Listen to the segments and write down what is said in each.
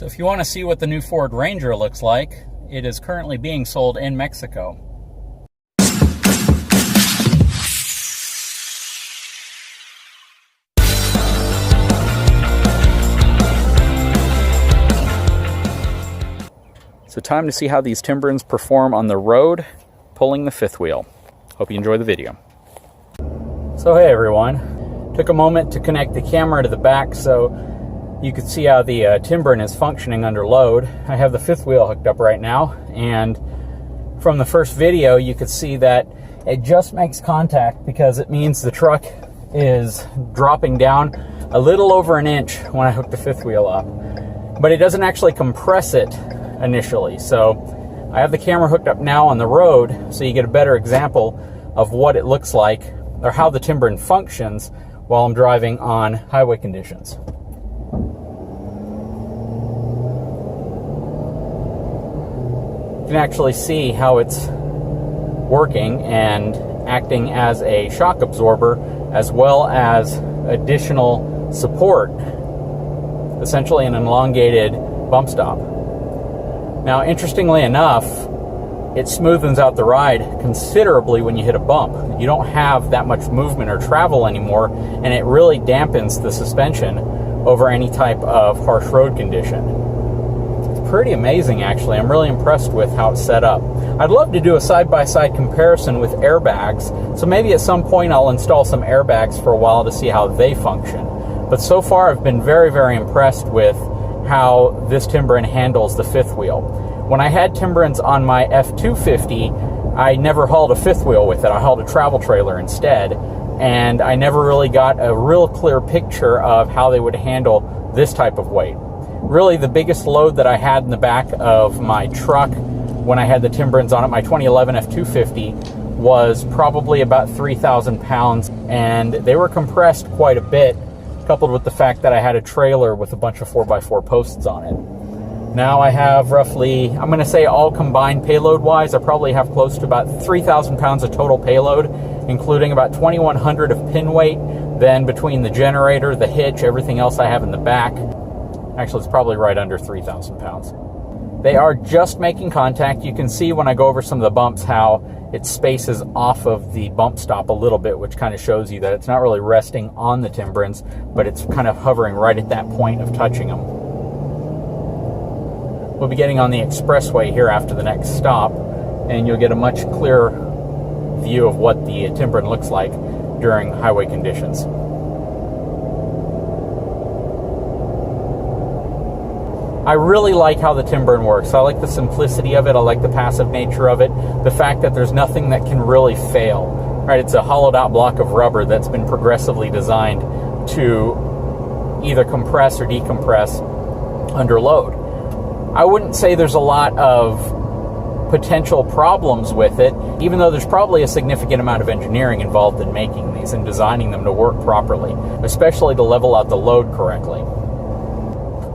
So if you want to see what the new Ford Ranger looks like, it is currently being sold in Mexico. So time to see how these Timbrens perform on the road, pulling the fifth wheel. Hope you enjoy the video. So hey everyone, took a moment to connect the camera to the back so you could see how the Timbren is functioning under load. I have the fifth wheel hooked up right now, and from the first video you could see that it just makes contact because it means the truck is dropping down a little over an inch when I hook the fifth wheel up. But it doesn't actually compress it initially. So I have the camera hooked up now on the road so you get a better example of what it looks like or how the Timbren functions while I'm driving on highway conditions. You can actually see how it's working and acting as a shock absorber as well as additional support, essentially an elongated bump stop. Now, interestingly enough, it smoothens out the ride considerably when you hit a bump. You don't have that much movement or travel anymore, and it really dampens the suspension over any type of harsh road condition. It's pretty amazing, actually. I'm really impressed with how it's set up. I'd love to do a side-by-side comparison with airbags, so maybe at some point I'll install some airbags for a while to see how they function. But so far I've been very, very impressed with how this Timbren handles the fifth wheel. When I had Timbrens on my F450, I never hauled a fifth wheel with it. I hauled a travel trailer instead, and I never really got a real clear picture of how they would handle this type of weight. Really, the biggest load that I had in the back of my truck when I had the Timbrens on it, my 2011 F450, was probably about 3,000 pounds, and they were compressed quite a bit, coupled with the fact that I had a trailer with a bunch of 4x4 posts on it. Now I have roughly, I'm going to say all combined payload-wise, I probably have close to about 3,000 pounds of total payload, including about 2,100 of pin weight. Then between the generator, the hitch, everything else I have in the back, actually it's probably right under 3,000 pounds. They are just making contact. You can see when I go over some of the bumps how it spaces off of the bump stop a little bit, which kind of shows you that it's not really resting on the Timbrens, but it's kind of hovering right at that point of touching them. We'll be getting on the expressway here after the next stop, and you'll get a much clearer view of what the Timbren looks like during highway conditions. I really like how the Timbren works. I like the simplicity of it. I like the passive nature of it. The fact that there's nothing that can really fail. Right? It's a hollowed out block of rubber that's been progressively designed to either compress or decompress under load. I wouldn't say there's a lot of potential problems with it, even though there's probably a significant amount of engineering involved in making these and designing them to work properly, especially to level out the load correctly.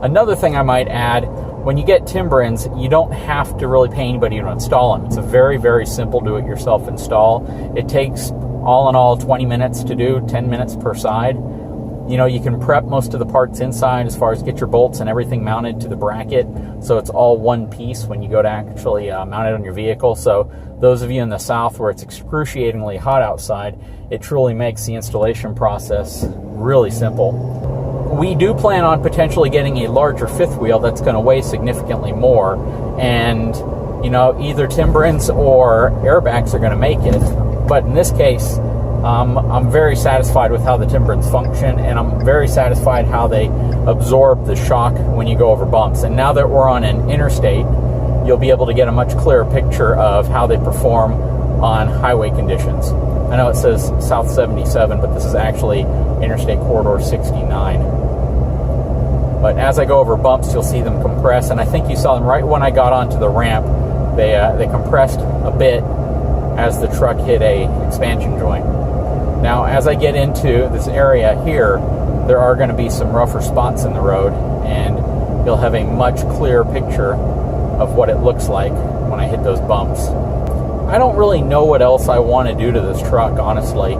Another thing I might add, when you get Timbrens, you don't have to really pay anybody to install them. It's a very, very simple do-it-yourself install. It takes, all in all, 20 minutes to do, 10 minutes per side. You know, you can prep most of the parts inside as far as get your bolts and everything mounted to the bracket, so it's all one piece when you go to actually mount it on your vehicle. So those of you in the South where it's excruciatingly hot outside, it truly makes the installation process really simple. We do plan on potentially getting a larger fifth wheel that's going to weigh significantly more, and you know, either Timbrens or airbags are going to make it. But in this case, I'm very satisfied with how the Timbrens function, and I'm very satisfied how they absorb the shock when you go over bumps. And now that we're on an interstate, you'll be able to get a much clearer picture of how they perform on highway conditions. I know it says South 77, but this is actually Interstate Corridor 69. But as I go over bumps, you'll see them compress, and I think you saw them right when I got onto the ramp. They compressed a bit as the truck hit a expansion joint. Now, as I get into this area here, there are going to be some rougher spots in the road, and you'll have a much clearer picture of what it looks like when I hit those bumps. I don't really know what else I want to do to this truck, honestly.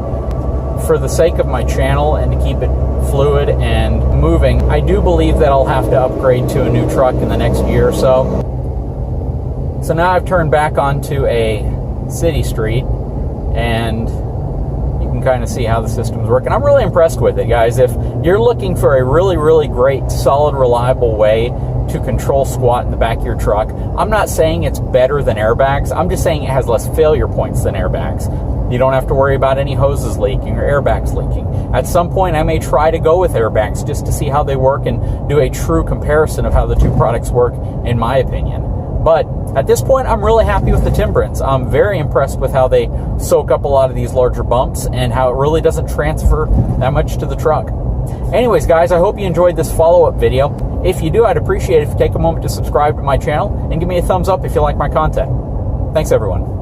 for the sake of my channel and to keep it fluid and moving, I do believe that I'll have to upgrade to a new truck in the next year or so. So now I've turned back onto a city street, and you can kind of see how the system's working. I'm really impressed with it, guys. If you're looking for a really, really great, solid, reliable way to control squat in the back of your truck, I'm not saying it's better than airbags. I'm just saying it has less failure points than airbags. You don't have to worry about any hoses leaking or airbags leaking. At some point, I may try to go with airbags just to see how they work and do a true comparison of how the two products work, in my opinion. But at this point, I'm really happy with the Timbrens. I'm very impressed with how they soak up a lot of these larger bumps and how it really doesn't transfer that much to the truck. Anyways, guys, I hope you enjoyed this follow-up video. If you do, I'd appreciate it if you take a moment to subscribe to my channel and give me a thumbs up if you like my content. Thanks, everyone.